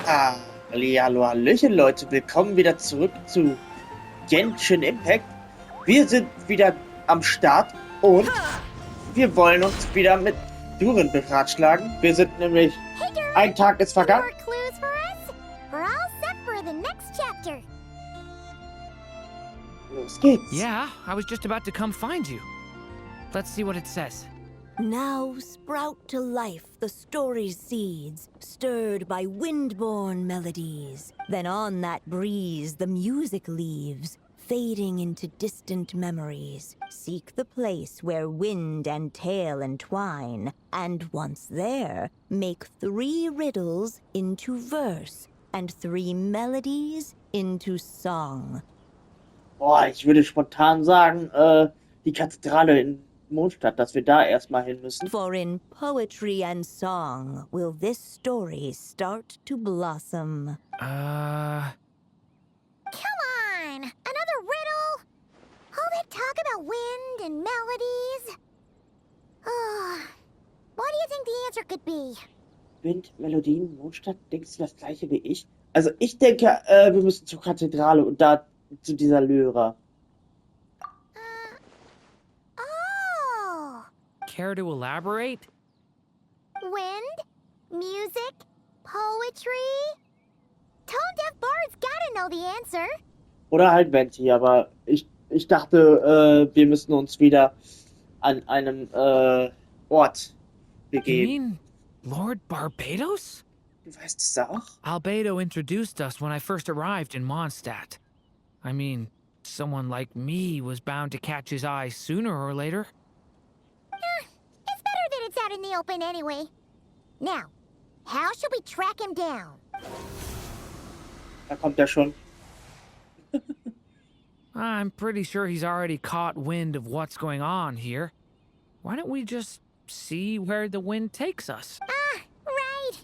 Hallo, hallöchen Leute, willkommen wieder zurück zu Genshin Impact. Wir sind wieder am Start und wir wollen uns wieder mit Durin beratschlagen. Wir sind nämlich, ein Tag ist vergangen. Los geht's. Yeah, I was just about to come find you. Let's see what it says. Now sprout to life the story's seeds, stirred by wind-born melodies. Then on that breeze the music leaves, fading into distant memories. Seek the place where wind and tale entwine, and once there, make 3 riddles into verse, and 3 melodies into song. Boah, ich würde spontan sagen, die Kathedrale in Mondstadt, dass wir da erstmal hin müssen. For in poetry and song will this story start to blossom. Come on! Another riddle? All that talk about wind and melodies? Oh, what do you think the answer could be? Wind, Melodien, Mondstadt, denkst du das gleiche wie ich? Also ich denke, wir müssen zur Kathedrale und da zu dieser Lyra. Oh! Care to elaborate? Wind, music, poetry? Tone-deaf bards gotta know the answer. Oder halt Venti, aber ich dachte, wir müssen uns wieder an einem Ort You begeben. mean Lord Barbados? Du weißt es auch? Albedo introduced us when I first arrived in Mondstadt. I mean, someone like me was bound to catch his eye sooner or later. It's better that it's out in the open anyway. Now, how should we track him down? Da kommt er schon. I'm pretty sure he's already caught wind of what's going on here. Why don't we just see where the wind takes us? Ah, right.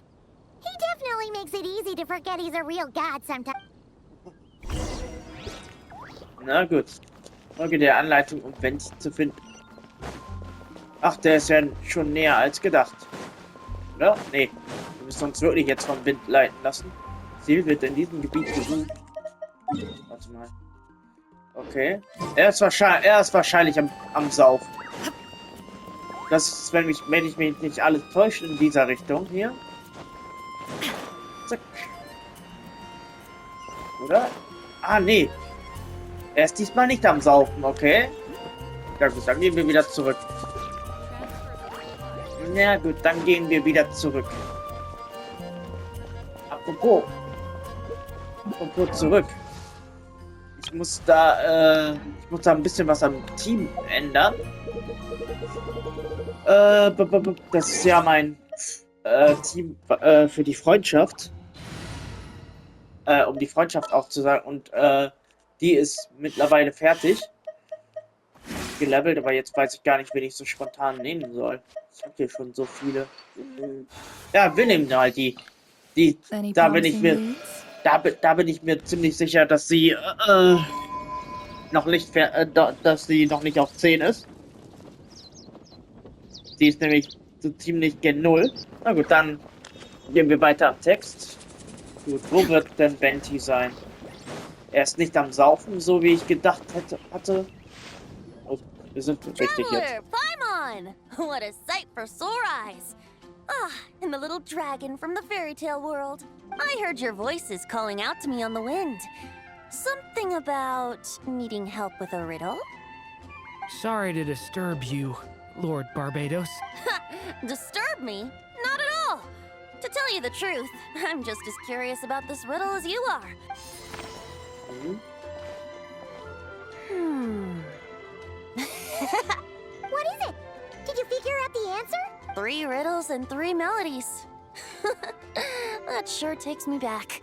He definitely makes it easy to forget he's a real god sometimes. Na gut. Folge der Anleitung, um Venti zu finden. Ach, der ist ja schon näher als gedacht. Oder? Nee. Wir müssen uns wirklich jetzt vom Wind leiten lassen. Ziel wird in diesem Gebiet gesucht. Warte mal. Okay. Er ist wahrscheinlich am Saufen. Das ist, wenn ich mich nicht alles täusche, in dieser Richtung hier. Zack. Oder? Ah, nee. Er ist diesmal nicht am Saufen, okay? Ja gut, dann gehen wir wieder zurück. Na gut, dann gehen wir wieder zurück. Apropos zurück. Ich muss da ein bisschen was am Team ändern. Das ist ja mein Team für die Freundschaft. Um die Freundschaft aufzusagen. Und die ist mittlerweile fertig. Gelevelt, aber jetzt weiß ich gar nicht, wen ich so spontan nehmen soll. Ich habe hier schon so viele. Ja, wir nehmen halt die. Da bin ich mir ziemlich sicher, dass sie noch nicht auf 10 ist. Sie ist nämlich so ziemlich gen 0. Na gut, dann gehen wir weiter am Text. Gut, wo wird denn Venti sein? Er ist nicht am Saufen, so wie ich gedacht hatte. Oh, wir sind richtig jetzt. Paimon! What a sight for sore eyes! Ah, and the little dragon from the fairy tale world. I heard your voices calling out to me on the wind. Something about needing help with a riddle? Sorry to disturb you, Lord Barbados. Disturb me? Not at all! To tell you the truth, I'm just as curious about this riddle as you are. What is it? Did you figure out the answer? 3 riddles and 3 melodies. That sure takes me back.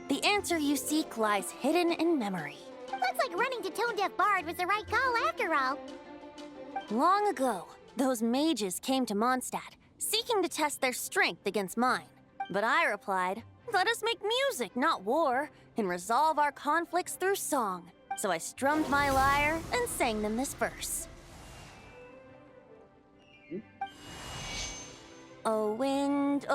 The answer you seek lies hidden in memory. Looks like running to Tone-Deaf Bard was the right call after all. Long ago, those mages came to Mondstadt, seeking to test their strength against mine. But I replied, let us make music, not war, and resolve our conflicts through song. So I strummed my lyre and sang them this verse. oh wind,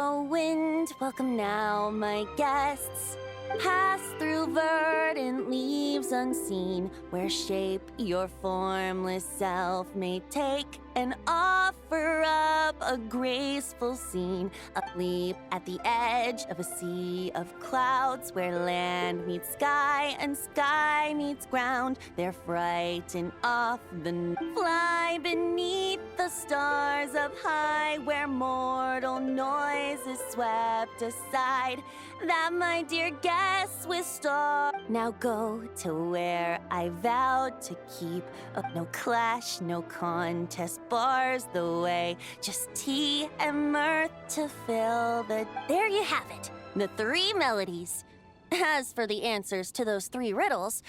welcome now, my guests. Pass through verdant leaves unseen, where shape your formless self may take, and offer up a graceful scene. A leap at the edge of a sea of clouds, where land meets sky and sky meets ground. They're frightened off fly beneath the stars up high, where mortal noise is swept aside. That, my dear guests with star, now go to where I vowed to keep. No clash, no contest bars the way. Just tea and mirth to fill the. There you have it, the 3 melodies. As for the answers to those 3 riddles,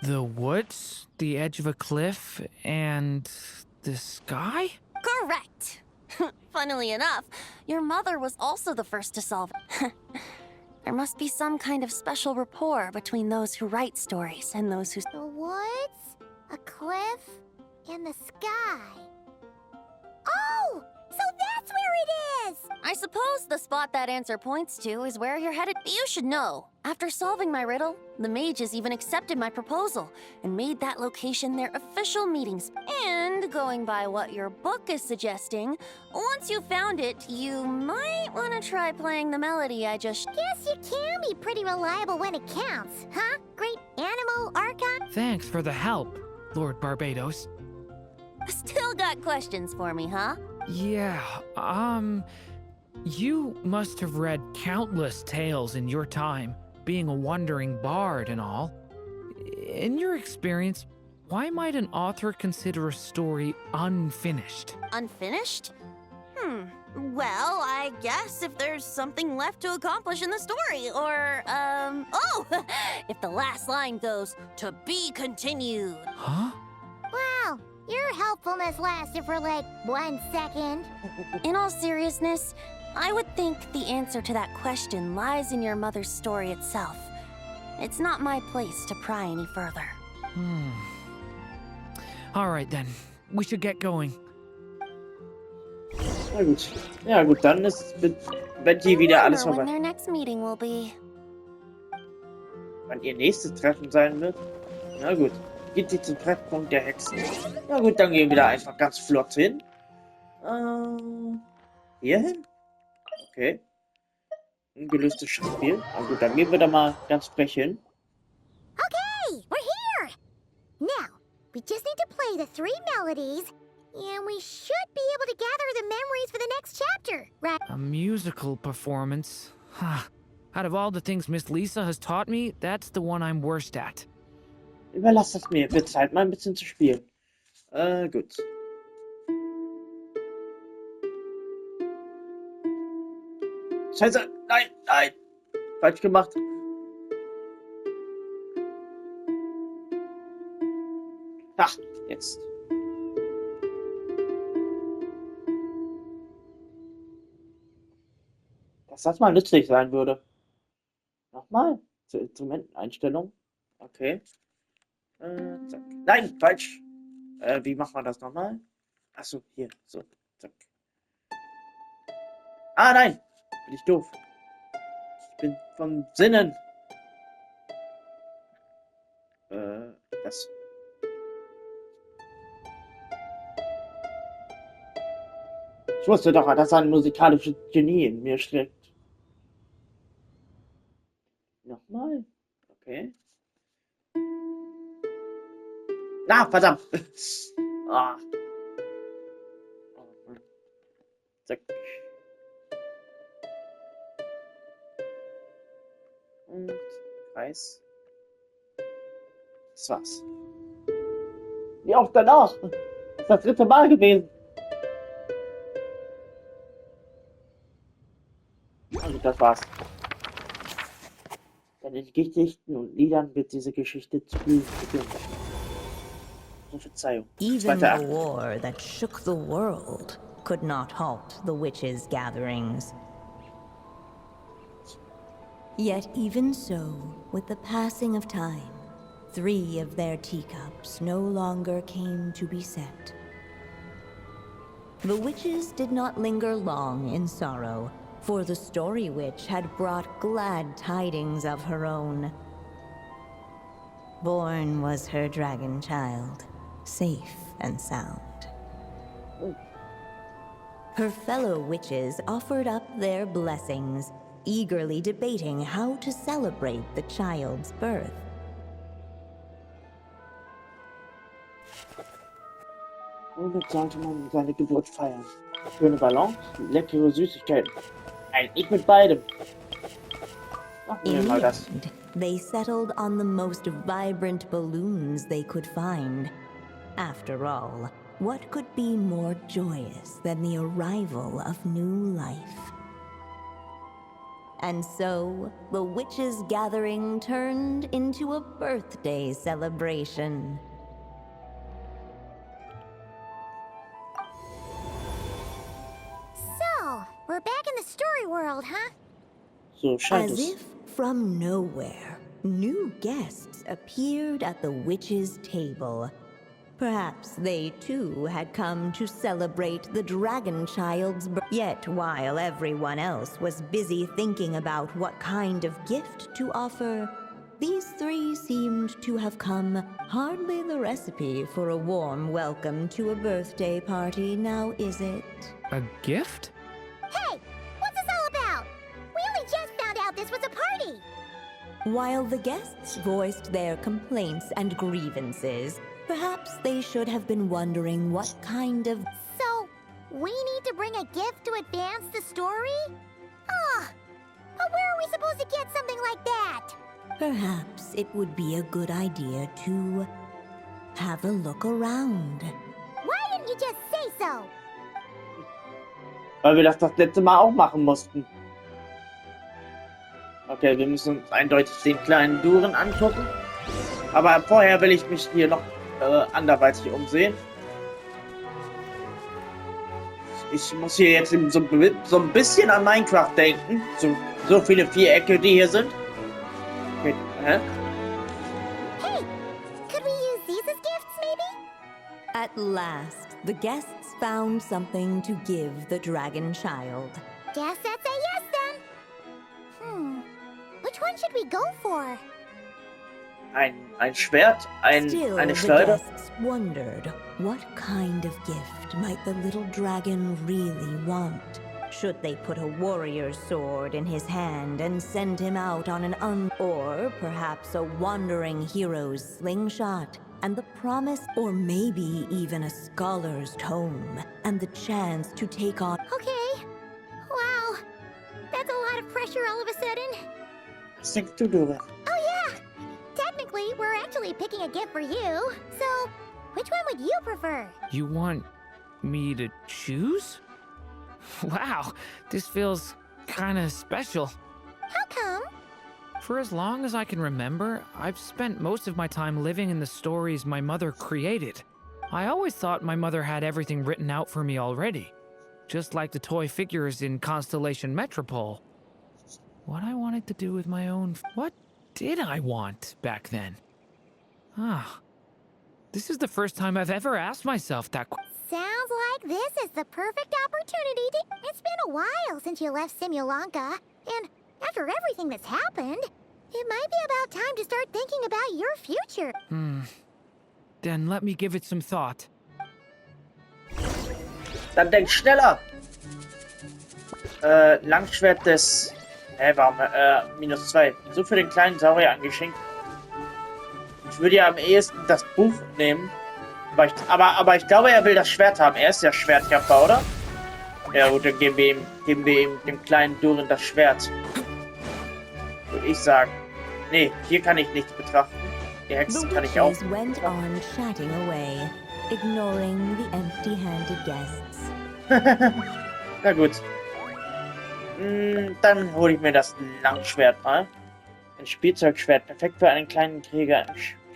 The woods, the edge of a cliff, and the sky? correct. Funnily enough, your mother was also the first to solve it. There must be some kind of special rapport between those who write stories and those who. The woods, a cliff, and the sky. Oh! So that's where it is! I suppose the spot that answer points to is where you're headed. You should know, after solving my riddle, the mages even accepted my proposal and made that location their official meetings. And going by what your book is suggesting, once you found it, you might want to try playing the melody I just. Guess you can be pretty reliable when it counts, huh? Great animal archon? Thanks for the help, Lord Barbados. Still got questions for me, huh? Yeah, you must have read countless tales in your time, being a wandering bard and all. In your experience, why might an author consider a story unfinished? Unfinished? Well, I guess if there's something left to accomplish in the story, or, if the last line goes, "To be continued." Huh? Wow, your helpfulness lasted for like 1 second. In all seriousness, I would think the answer to that question lies in your mother's story itself. It's not my place to pry any further. All right then, we should get going. Na gut. Ja gut, dann ist wenn die wieder alles Wonder when vorbei. their next meeting will be. Wann ihr nächstes Treffen sein wird? Na gut. Geht sie zum Treffpunkt der Hexen. Na gut, dann gehen wir da einfach ganz flott hin. Hier hin? Okay. Ungelöstes Spiel. Na gut, dann gehen wir da mal ganz frech hin. Okay, we're here! Now, we just need to play the 3 melodies, and we should be able to gather the memories for the next chapter, right? A musical performance? Out of all the things Miss Lisa has taught me, that's the one I'm worst at. Überlasst es mir. Wird Zeit, mal ein bisschen zu spielen. Gut. Scheiße! Nein! Nein! Falsch gemacht. Ach, jetzt. Dass das mal nützlich sein würde. Nochmal. Zur Instrumenteneinstellung. Okay. Zack. Nein, falsch. Wie macht man das nochmal? Achso, hier. So, zack. Ah, nein. Bin ich doof. Ich bin vom Sinnen. Das. Ich wusste doch, dass ein musikalisches Genie in mir steckt. Nochmal. Okay. Na, verdammt. Ah. Zack. Und Kreis. Das war's. Wie oft danach? Das ist das 3. Mal gewesen. Also das war's. Denn in Gedichten und Liedern wird diese Geschichte zu blühen beginnen. So, Verzeihung. Even Zweiter the Akt. war that shook the world could not halt the witches' gatherings. Yet even so, with the passing of time, 3 of their teacups no longer came to be set. The witches did not linger long in sorrow, for the Story Witch had brought glad tidings of her own. Born was her dragon child, safe and sound. Her fellow witches offered up their blessings, eagerly debating how to celebrate the child's birth. Womit sollte man seine Geburt feiern? Schöne Ballons, leckere Süßigkeiten. Eigentlich mit beidem. Machen wir In mal the das. end, they settled on the most vibrant balloons they could find. After all, what could be more joyous than the arrival of new life? And so, the witches' gathering turned into a birthday celebration. So, we're back in the story world, huh? So scheint As es. if from nowhere, new guests appeared at the witches' table. Perhaps they too had come to celebrate the dragon child's birth. Yet while everyone else was busy thinking about what kind of gift to offer, these three seemed to have come hardly the recipe for a warm welcome to a birthday party, now is it? A gift? Hey, what's this all about? We only just found out this was a party. While the guests voiced their complaints and grievances, perhaps they should have been wondering what kind of... So, we need to bring a gift to advance the story? Ah, but where are we supposed to get something like that? Perhaps it would be a good idea to have a look around. Why didn't you just say so? Weil wir das letzte Mal auch machen mussten. Okay, wir müssen uns eindeutig den kleinen Duren angucken. Aber vorher will ich mich hier noch anderweitig umsehen. Ich muss hier jetzt so ein bisschen an Minecraft denken. So viele Vierecke, die hier sind. Okay, hä? Hey, could we use these as gifts, maybe? At last, the guests found something to give the dragon child. Guess that's a yes then. Which one should we go for? Ein Schwert, Still, eine the Schleuder. guests wondered what kind of gift might the little dragon really want. Should they put a warrior's sword in his hand and send him out on or perhaps a wandering hero's slingshot and the promise, or maybe even a scholar's tome and the chance to take on... Okay. Wow. That's a lot of pressure all of a sudden. Was denkst du, Dore? Oh yeah. Technically, we're actually picking a gift for you. So, which one would you prefer? You want me to choose? Wow, this feels kinda special. How come? For as long as I can remember, I've spent most of my time living in the stories my mother created. I always thought my mother had everything written out for me already, just like the toy figures in Constellation Metropole. What I wanted to do with my own... What did I want back then? This is the first time I've ever asked myself that question. Sounds like this is the perfect opportunity to... It's been a while since you left Simulanka, and after everything that's happened, it might be about time to start thinking about your future. Then let me give it some thought. Dann denk schneller! Langschwert des... warum? -2. So für den kleinen Saurier angeschenkt. Ich würde ja am ehesten das Buch nehmen. Aber ich glaube, er will das Schwert haben. Er ist ja Schwertkämpfer, oder? Ja gut, dann geben wir ihm dem kleinen Durin das Schwert. Würde ich sagen. Nee, hier kann ich nichts betrachten. Die The Hexen kann ich auch. witches went on chatting away, ignoring the empty-handed guests. Na gut. Dann hole ich mir das Langschwert mal. Ein Spielzeugschwert. Perfekt für einen kleinen Krieger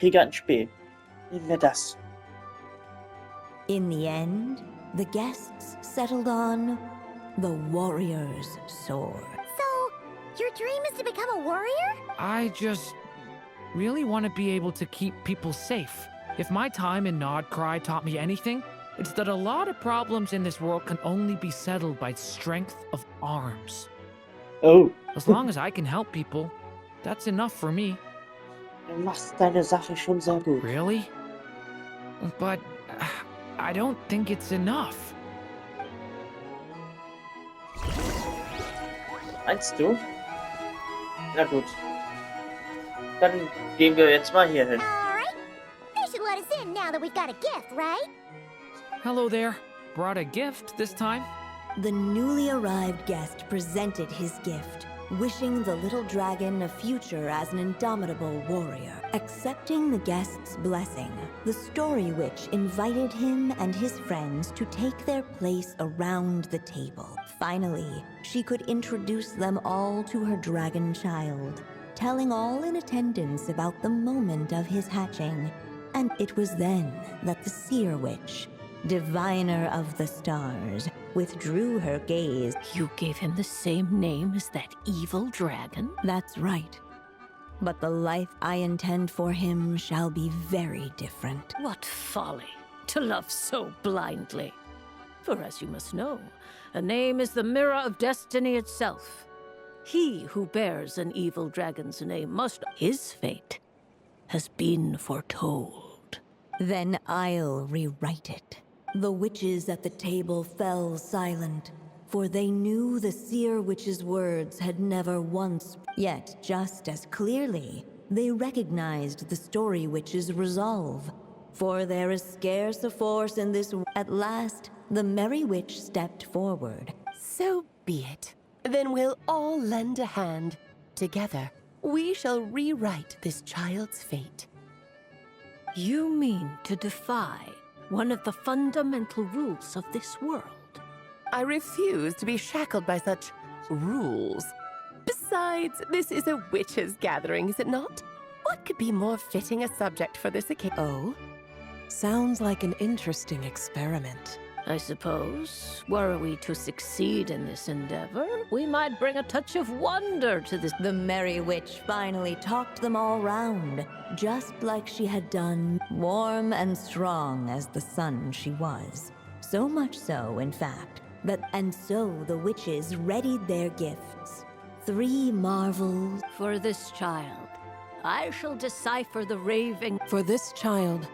in Spee. Nehmen wir das. In the end, the guests settled on the warrior's sword. So, your dream is to become a warrior? I just really want to be able to keep people safe. If my time in Nodcry taught me anything, It's that a lot of problems in this world can only be settled by strength of arms. Oh, As long as I can help people, that's enough for me. du machst deine Sache schon sehr gut. Really? But I don't think it's enough. Meinst du? Na gut. Dann gehen wir jetzt mal hier hin. Alright. They should let us in now that we've got a gift, right? Hello there. Brought a gift this time? The newly arrived guest presented his gift, wishing the little dragon a future as an indomitable warrior. Accepting the guest's blessing, the story witch invited him and his friends to take their place around the table. Finally, she could introduce them all to her dragon child, telling all in attendance about the moment of his hatching. And it was then that the seer witch, diviner of the stars, withdrew her gaze. You gave him the same name as that evil dragon? That's right. But the life I intend for him shall be very different. What folly to love so blindly. For as you must know, a name is the mirror of destiny itself. He who bears an evil dragon's name must. His fate has been foretold. Then I'll rewrite it. The witches at the table fell silent, for they knew the seer witch's words had never once. Yet, just as clearly, they recognized the story witch's resolve. For there is scarce a force in this. At last, the merry witch stepped forward. So be it. Then we'll all lend a hand. Together, we shall rewrite this child's fate. You mean to defy one of the fundamental rules of this world? I refuse to be shackled by such rules. Besides, this is a witches' gathering, is it not? What could be more fitting a subject for this occasion? Oh? Sounds like an interesting experiment. I suppose, were we to succeed in this endeavor, we might bring a touch of wonder to this. The merry witch finally talked them all round, just like she had done, warm and strong as the sun she was. So much so, in fact, that. And so the witches readied their gifts. 3 marvels. For this child, I shall decipher the raving. For this child,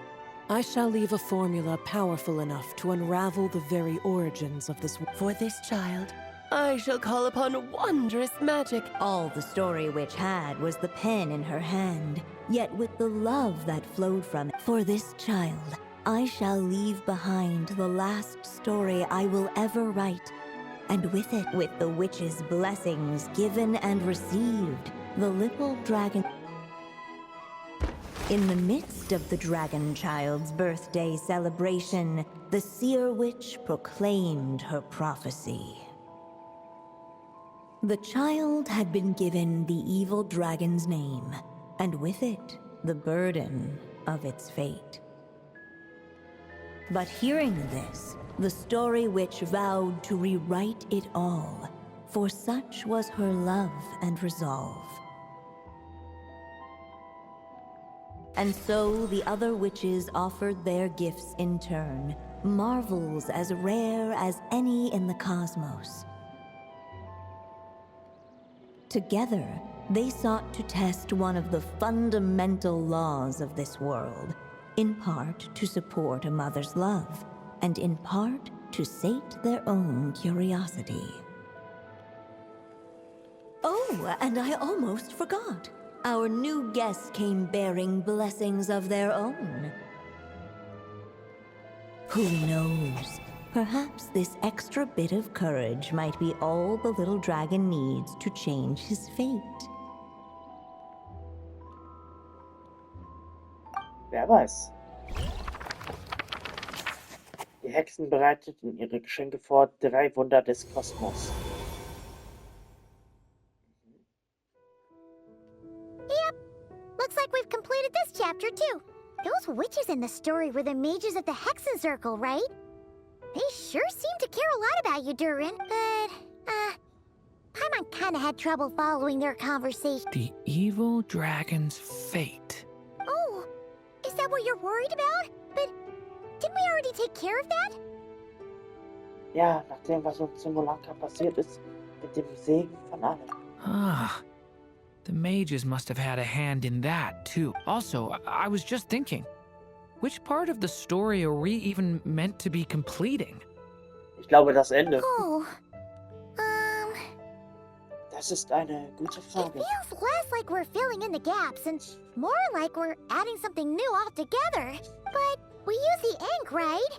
I shall leave a formula powerful enough to unravel the very origins of this. For this child, I shall call upon wondrous magic. All the story witch had was the pen in her hand, yet with the love that flowed from it. For this child, I shall leave behind the last story I will ever write. And with it, with the witch's blessings given and received, the little dragon. In the midst of the dragon child's birthday celebration, the seer witch proclaimed her prophecy. The child had been given the evil dragon's name, and with it, the burden of its fate. But hearing this, the story witch vowed to rewrite it all, for such was her love and resolve. And so the other witches offered their gifts in turn, marvels as rare as any in the cosmos. Together, they sought to test one of the fundamental laws of this world, in part to support a mother's love, and in part to sate their own curiosity. Oh, and I almost forgot. Our new guests came bearing blessings of their own. Who knows? Perhaps this extra bit of courage might be all the little dragon needs to change his fate. Wer weiß. Die Hexen bereiteten ihre Geschenke vor, 3 Wunder des Kosmos. Yep. Looks like we've completed this chapter too. Those witches in the story were the mages of the Hexen Circle, right? They sure seem to care a lot about you, Durin. But, Paimon kinda had trouble following their conversation. The evil dragon's fate. Oh, is that what you're worried about? But Didn't we already take care of that? Ja, nachdem was uns in Molanka passiert ist, mit dem Segen von allen. Ah, the mages must have had a hand in that, too. Also, I was just thinking, which part of the story are we even meant to be completing? Ich glaube, das Ende. Oh. Das ist eine gute It Frage. feels less like we're filling in the gaps and more like we're adding something new altogether. But we use the ink, right?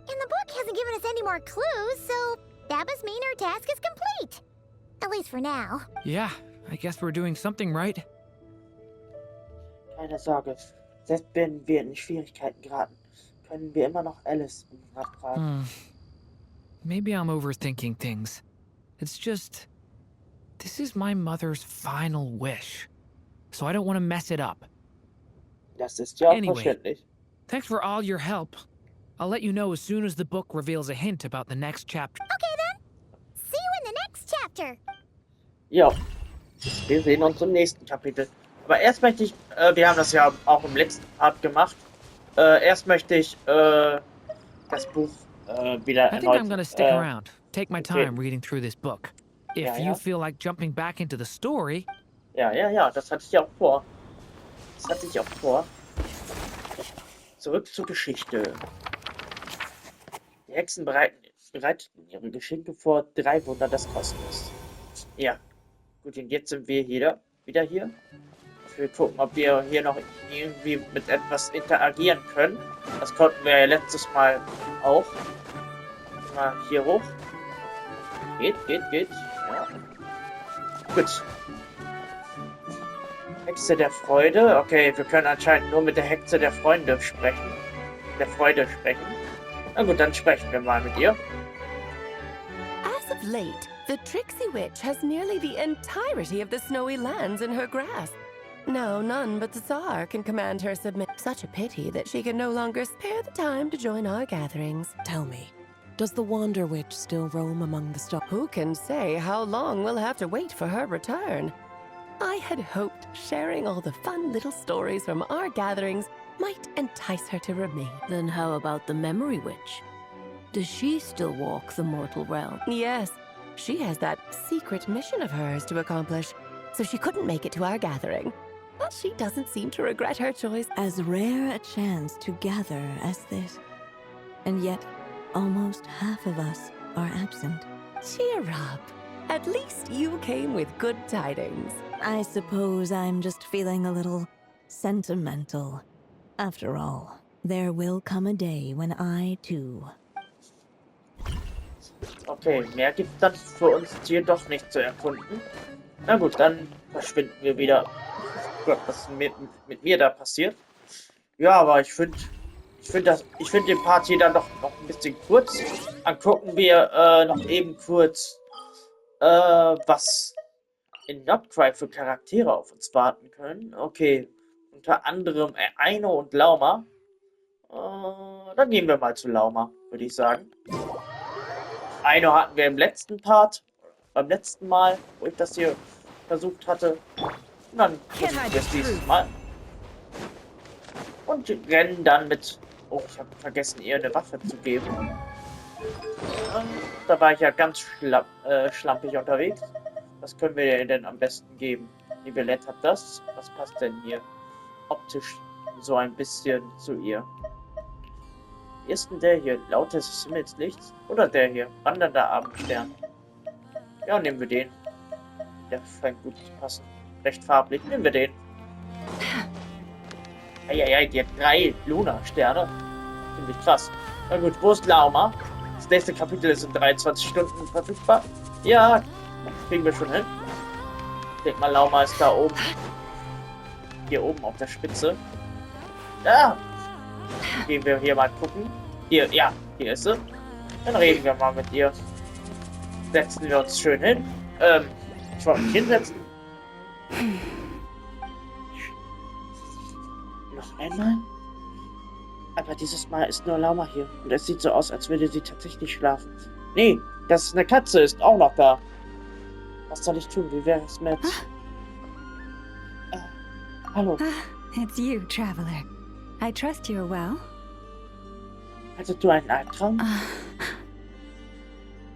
And the book hasn't given us any more clues, so that must mean our task is complete. At least for now. Yeah, I guess we're doing something right. Keine Sorge. Selbst wenn wir in Schwierigkeiten geraten, können wir immer noch Alice um Rat fragen. Maybe I'm overthinking things. It's just... this is my mother's final wish. So I don't want to mess it up. Das ist ja auch Anyway. verständlich. Thanks for all your help. I'll let you know as soon as the book reveals a hint about the next chapter. Okay then. See you in the next chapter. Ja. Wir sehen uns im nächsten Kapitel. Aber erst möchte ich, wir haben das ja auch im letzten Part gemacht. Erst möchte ich das Buch wieder I think I'm erneut. gonna stick around. Take my okay. time reading through this book. If Ja, ja. you feel like jumping back into the story, Ja, das hatte ich auch vor. Zurück zur Geschichte. Die Hexen bereiteten ihre Geschenke vor, 3 Wunder des Kosmos. Ja, gut, und jetzt sind wir wieder hier. Wir gucken, ob wir hier noch irgendwie mit etwas interagieren können. Das konnten wir ja letztes Mal auch. Mal hier hoch. Geht. Ja. Gut. Hexe der Freude. Okay, wir können anscheinend nur mit der Hexe der Freunde sprechen. Der Freude sprechen. Na gut, dann sprechen wir mal mit ihr. As of late, the tricksy witch has nearly the entirety of the snowy lands in her grasp. Now none but the Tsar can command her submit. Such a pity that she can no longer spare the time to join our gatherings. Tell me, does the Wander Witch still roam among the stars? Who can say how long we'll have to wait for her return? I had hoped sharing all the fun little stories from our gatherings might entice her to remain. Then how about the Memory Witch? Does she still walk the mortal realm? Yes, she has that secret mission of hers to accomplish, so she couldn't make it to our gathering. But she doesn't seem to regret her choice. As rare a chance to gather as this. And yet, almost half of us are absent. Cheer up. At least you came with good tidings. I suppose I'm just feeling a little sentimental. After all, there will come a day when I too. Okay, mehr gibt dann für uns hier doch nicht zu erkunden. Na gut, dann verschwinden wir wieder. Gott, was ist mit mir da passiert? Ja, aber ich finde den Part hier dann noch ein bisschen kurz. Dann gucken wir noch eben kurz, was in Notcry für Charaktere auf uns warten können. Okay, unter anderem Aino und Lauma. Dann gehen wir mal zu Lauma, würde ich sagen. Aino hatten wir im letzten Part, beim letzten Mal, wo ich das hier versucht hatte. Und dann versuchen wir es dieses Mal. Und rennen dann mit... Oh, ich habe vergessen, ihr eine Waffe zu geben. Da war ich ja ganz schlampig unterwegs. Was können wir ihr denn am besten geben? Nibelette hat das. Was passt denn hier optisch so ein bisschen zu ihr? Wie ist denn der hier? Laute des Himmelslichts? Oder der hier? Wandernder Abendstern. Ja, nehmen wir den. Der scheint gut zu passen. Recht farblich. Nehmen wir den. Eieiei, die hat 3 Luna-Sterne. Finde ich krass. Na gut, wo ist Lauma? Das nächste Kapitel ist in 23 Stunden verfügbar. Ja, kriegen wir schon hin. Ich denke mal, Lauma ist da oben. Hier oben auf der Spitze. Ja. Gehen wir hier mal gucken. Hier, ja, hier ist sie. Dann reden wir mal mit ihr. Setzen wir uns schön hin. Ich wollte mich hinsetzen. Noch einmal? Aber dieses Mal ist nur Lauma hier. Und es sieht so aus, als würde sie tatsächlich schlafen. Nee, das ist eine Katze, ist auch noch da. Was soll ich tun? Wie wäre es mit... hallo. It's you, traveler. I trust you're well. Hattest du einen Albtraum?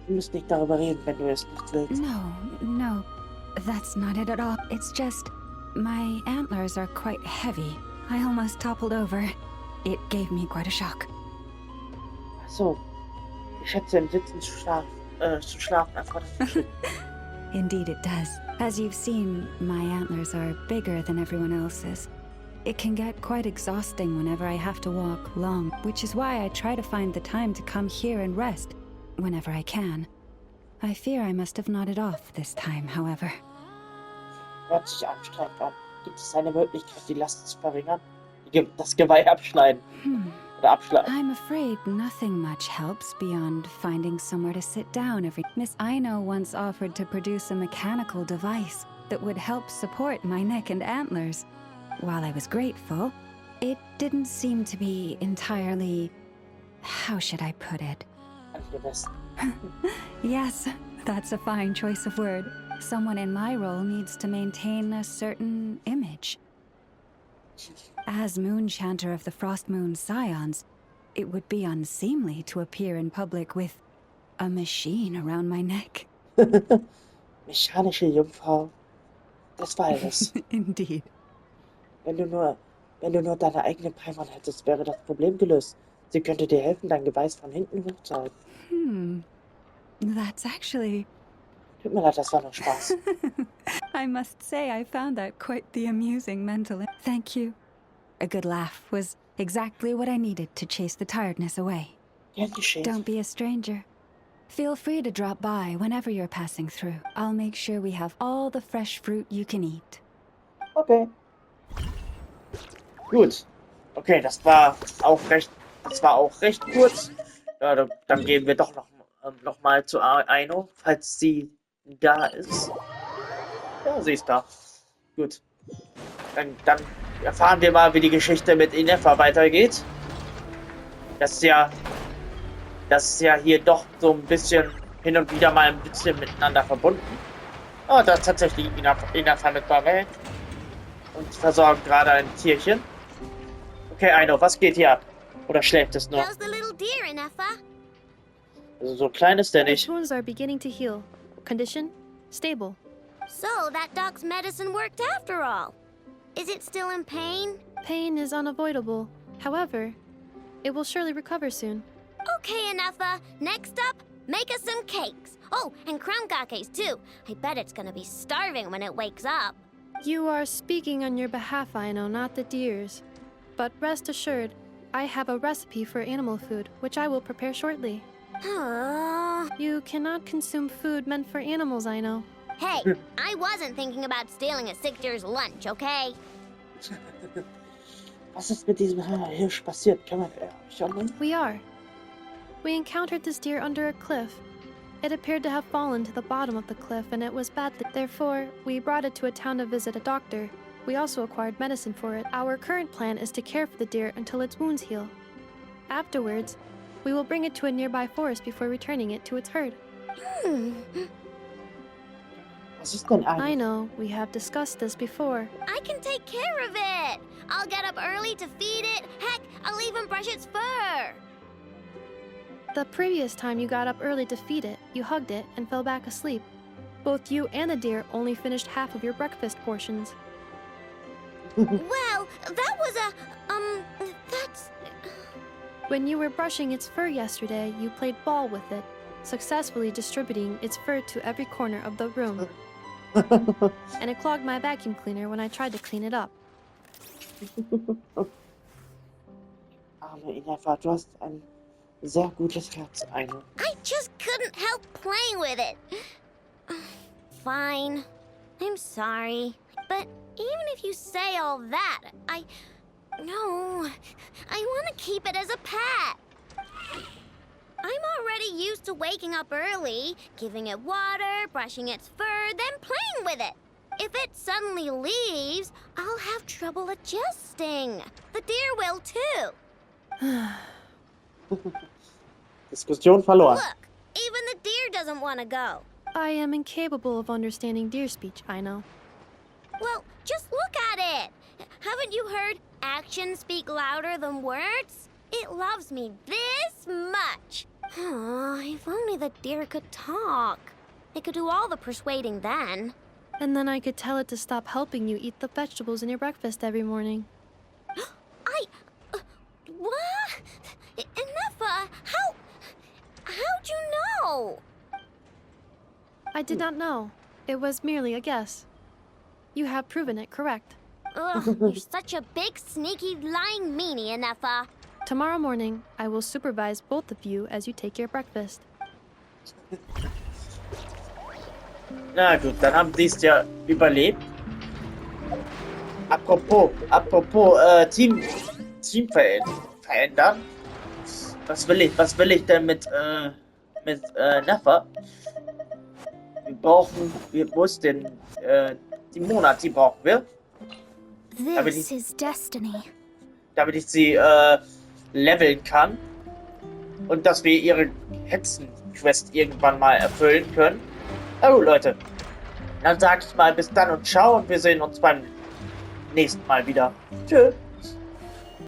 Wir müssen nicht darüber reden, wenn du es nicht willst. No, that's not it at all. It's just my antlers are quite heavy. I almost toppled over. It gave me quite a shock. Ach so. Ich schätze, im Sitzen zu schlafen erfordert das nicht. Indeed it does. As you've seen, my antlers are bigger than everyone else's. It can get quite exhausting whenever I have to walk long, which is why I try to find the time to come here and rest whenever I can. I fear I must have nodded off this time, however. Hört sich anstrengend an. Gibt es eine Möglichkeit, die Last zu verringern? Das Geweih abschneiden. Oder abschlagen. I'm afraid nothing much helps beyond finding somewhere to sit down every... Miss Aino once offered to produce a mechanical device that would help support my neck and antlers. While I was grateful, it didn't seem to be entirely... How should I put it? Angemessen. Yes, that's a fine choice of word. Someone in my role needs to maintain a certain image. As Moon Chanter of the Frost Moon Scions, it would be unseemly to appear in public with a machine around my neck. Mechanische Jungfrau des Waldes. Indeed. Wenn du nur deine eigene Peimon hättest, wäre das Problem gelöst. Sie könnte dir helfen, dein Geweih von hinten hochzuhalten. That's actually... Tut mir leid, das war nur Spaß. I must say I found that quite the amusing mental... Thank you. A good laugh was exactly what I needed to chase the tiredness away. Gern geschehen. Don't be a stranger. Feel free to drop by whenever you're passing through. I'll make sure we have all the fresh fruit you can eat. Okay. Gut. Okay, das war auch recht kurz. Ja, dann gehen wir doch noch mal zu Aino, falls sie da ist. Ja, sie ist da. Gut. Dann erfahren wir mal, wie die Geschichte mit Inefa weitergeht. Das ist ja hier doch so ein bisschen hin und wieder mal ein bisschen miteinander verbunden. Oh, da ist tatsächlich Inefa mit dabei. Und versorgt gerade ein Tierchen. Okay, Aino, was geht hier ab? Oder schläft es nur? How's the little deer, Inefa? Also so klein ist der Its nicht. wounds are beginning to heal. Condition? Stable. So, that dog's medicine worked after all. Is it still in pain? Pain is unavoidable. However, it will surely recover soon. Okay, Inefa. Next up, make us some cakes. Oh, and crown cakes too. I bet it's gonna be starving when it wakes up. You are speaking on your behalf, Aino, not the deer's. But rest assured, I have a recipe for animal food, which I will prepare shortly. You cannot consume food meant for animals, Aino. Hey, I wasn't thinking about stealing a sick deer's lunch, okay? Was ist mit diesem Hirsch passiert? Kann man schon? We encountered this deer under a cliff. It appeared to have fallen to the bottom of the cliff, and it was badly. Therefore, we brought it to a town to visit a doctor. We also acquired medicine for it. Our current plan is to care for the deer until its wounds heal. Afterwards, we will bring it to a nearby forest before returning it to its herd. Was ist denn I know, we have discussed this before. I can take care of it. I'll get up early to feed it. Heck, I'll even brush its fur. The previous time you got up early to feed it, you hugged it and fell back asleep. Both you and the deer only finished half of your breakfast portions. Well, that was that's... When you were brushing its fur yesterday, you played ball with it, successfully distributing its fur to every corner of the room. And it clogged my vacuum cleaner when I tried to clean it up. Arme Inefa, du hast ein sehr gutes Herz, Aino. I just couldn't help playing with it. Fine. I'm sorry. But even if you say all that, No. I want to keep it as a pet. I'm already used to waking up early, giving it water, brushing its fur, then playing with it. If it suddenly leaves, I'll have trouble adjusting. The deer will too. Diskussion verloren. Look, even the deer doesn't want to go. I am incapable of understanding deer speech, I know. Well, just look at it. Haven't you heard actions speak louder than words? It loves me this much. If only the deer could talk. It could do all the persuading then. And then I could tell it to stop helping you eat the vegetables in your breakfast every morning. What? Enough, how'd you know? I did not know. It was merely a guess. You have proven it correct. Ugh, you're such a big, sneaky, lying meanie, Enough. Tomorrow morning, I will supervise both of you as you take your breakfast. Na gut, dann haben die es ja überlebt. Apropos, Team verändern. Was will ich denn mit Neffa? Wo ist denn, die Monat, die brauchen wir. This is destiny. Damit ich sie, leveln kann. Und dass wir ihre Hexen-Quest irgendwann mal erfüllen können. Na gut, Leute. Dann sag ich mal bis dann und ciao und wir sehen uns beim nächsten Mal wieder. Tschö.